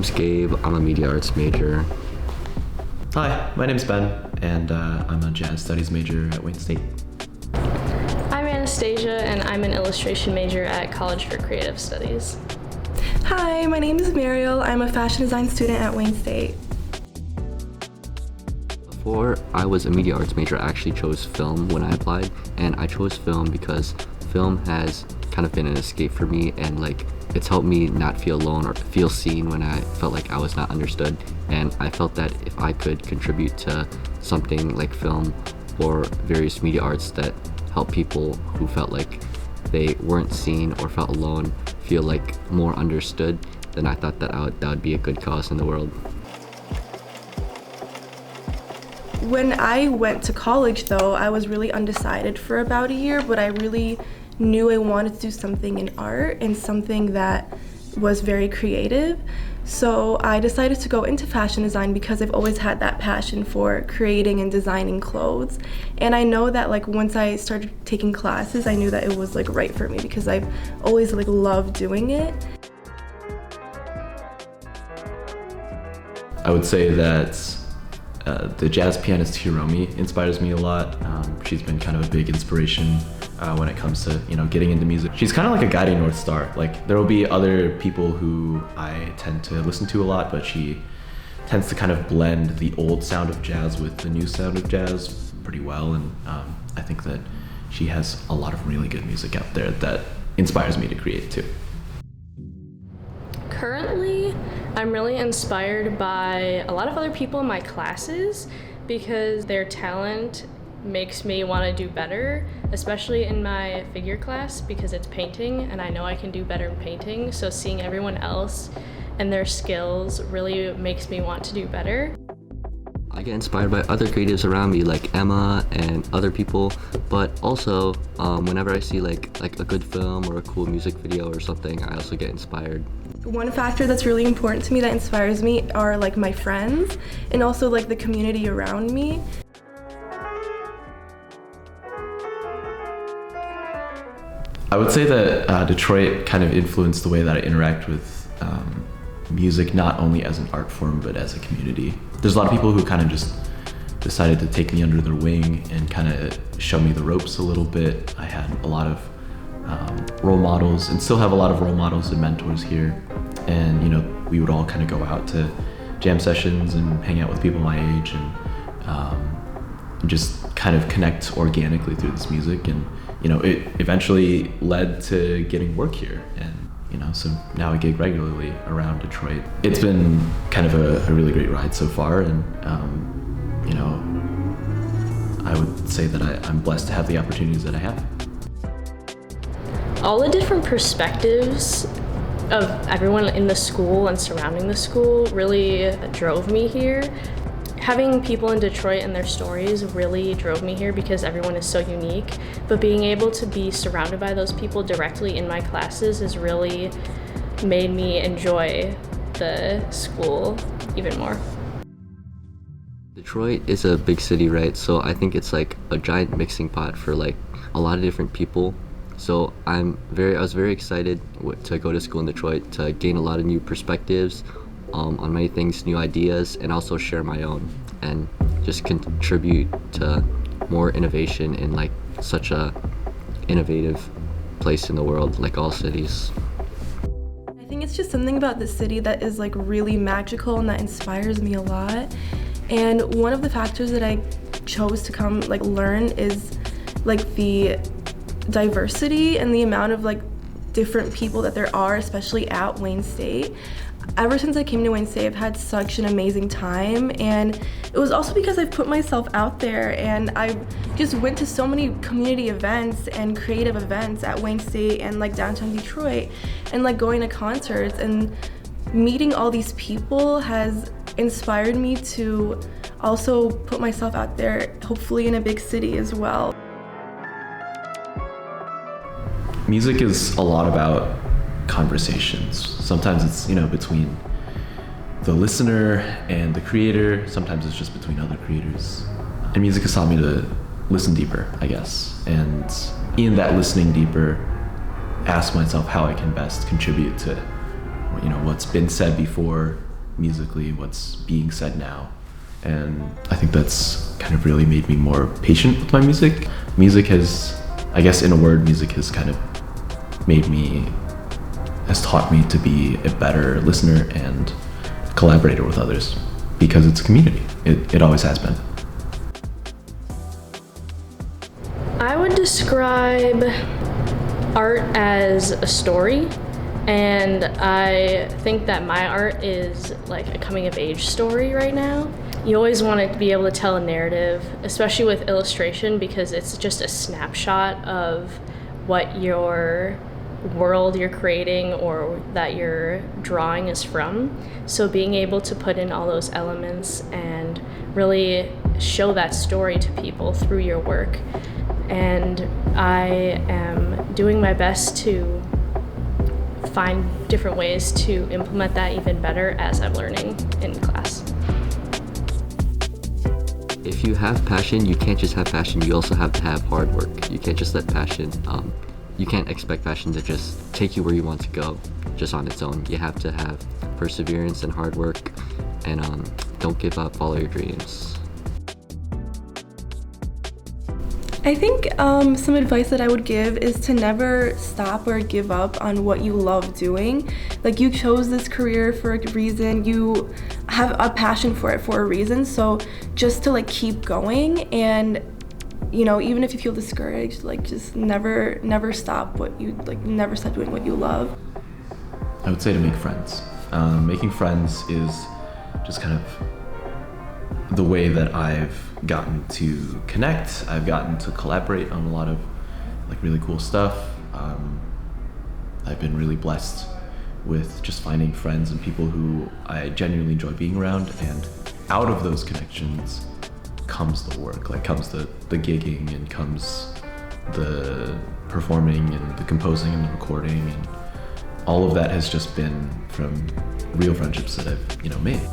name's Gabe. I'm a media arts major. Hi, my name's Ben, and I'm a jazz studies major at Wayne State. I'm Anastasia, and I'm an illustration major at College for Creative Studies. Hi, my name is Mariel. I'm a fashion design student at Wayne State. Before I was a media arts major, I actually chose film when I applied, and I chose film because film has kind of been an escape for me, and it's helped me not feel alone or feel seen when I felt like I was not understood. And I felt that if I could contribute to something like film or various media arts that help people who felt like they weren't seen or felt alone feel like more understood, then I thought that would be a good cause in the world. When I went to college, though, I was really undecided for about a year, but I really knew I wanted to do something in art and something that was very creative. So I decided to go into fashion design because I've always had that passion for creating and designing clothes. And I know that once I started taking classes, I knew that it was right for me because I've always loved doing it. I would say that the jazz pianist Hiromi inspires me a lot. She's been kind of a big inspiration when it comes to getting into music. She's kind of like a guiding North Star. There will be other people who I tend to listen to a lot, but she tends to kind of blend the old sound of jazz with the new sound of jazz pretty well, and I think that she has a lot of really good music out there that inspires me to create too. Currently, I'm really inspired by a lot of other people in my classes because their talent makes me want to do better, especially in my figure class because it's painting and I know I can do better in painting. So seeing everyone else and their skills really makes me want to do better. I get inspired by other creatives around me like Emma and other people, but also whenever I see like a good film or a cool music video or something, I also get inspired. One factor that's really important to me that inspires me are my friends and also the community around me. I would say that Detroit kind of influenced the way that I interact with music, not only as an art form, but as a community. There's a lot of people who kind of just decided to take me under their wing and kind of show me the ropes a little bit. I had a lot of role models and still have a lot of role models and mentors here. And, we would all kind of go out to jam sessions and hang out with people my age and just kind of connect organically through this music. And, it eventually led to getting work here. And, so now I gig regularly around Detroit. It's been kind of a really great ride so far. And, I would say that I'm blessed to have the opportunities that I have. All the different perspectives of everyone in the school and surrounding the school really drove me here. Having people in Detroit and their stories really drove me here because everyone is so unique, but being able to be surrounded by those people directly in my classes has really made me enjoy the school even more. Detroit is a big city, right? So I think it's a giant mixing pot for a lot of different people. So I was very excited to go to school in Detroit to gain a lot of new perspectives on many things, new ideas, and also share my own and just contribute to more innovation in such a innovative place in the world, like all cities. I think it's just something about the city that is really magical and that inspires me a lot. And one of the factors that I chose to come learn is the diversity and the amount of different people that there are, especially at Wayne State. Ever since I came to Wayne State, I've had such an amazing time, and it was also because I've put myself out there and I just went to so many community events and creative events at Wayne State and downtown Detroit, and going to concerts, and meeting all these people has inspired me to also put myself out there, hopefully in a big city as well. Music is a lot about conversations. Sometimes it's, between the listener and the creator. Sometimes it's just between other creators. And music has taught me to listen deeper, I guess. And in that listening deeper, ask myself how I can best contribute to, what's been said before musically, what's being said now. And I think that's kind of really made me more patient with my music. Music has, I guess in a word, music has kind of has taught me to be a better listener and collaborator with others, because it's a community. It always has been. I would describe art as a story, and I think that my art is like a coming of age story right now. You always want to be able to tell a narrative, especially with illustration, because it's just a snapshot of what your world you're creating or that you're drawing is from. So being able to put in all those elements and really show that story to people through your work. And I am doing my best to find different ways to implement that even better as I'm learning in class. If you have passion, you can't just have passion, you also have to have hard work. You can't just let passion, you can't expect passion to just take you where you want to go just on its own. You have to have perseverance and hard work, and don't give up, follow your dreams. I think some advice that I would give is to never stop or give up on what you love doing. Like, you chose this career for a reason, you have a passion for it for a reason, so just to like keep going, and you know, even if you feel discouraged, like just never stop never stop doing what you love. I would say to make friends. Making friends is just kind of the way that I've gotten to connect. I've gotten to collaborate on a lot of like really cool stuff. I've been really blessed with just finding friends and people who I genuinely enjoy being around, and out of those connections comes the work, like comes the gigging, and comes the performing and the composing and the recording, and all of that has just been from real friendships that I've made.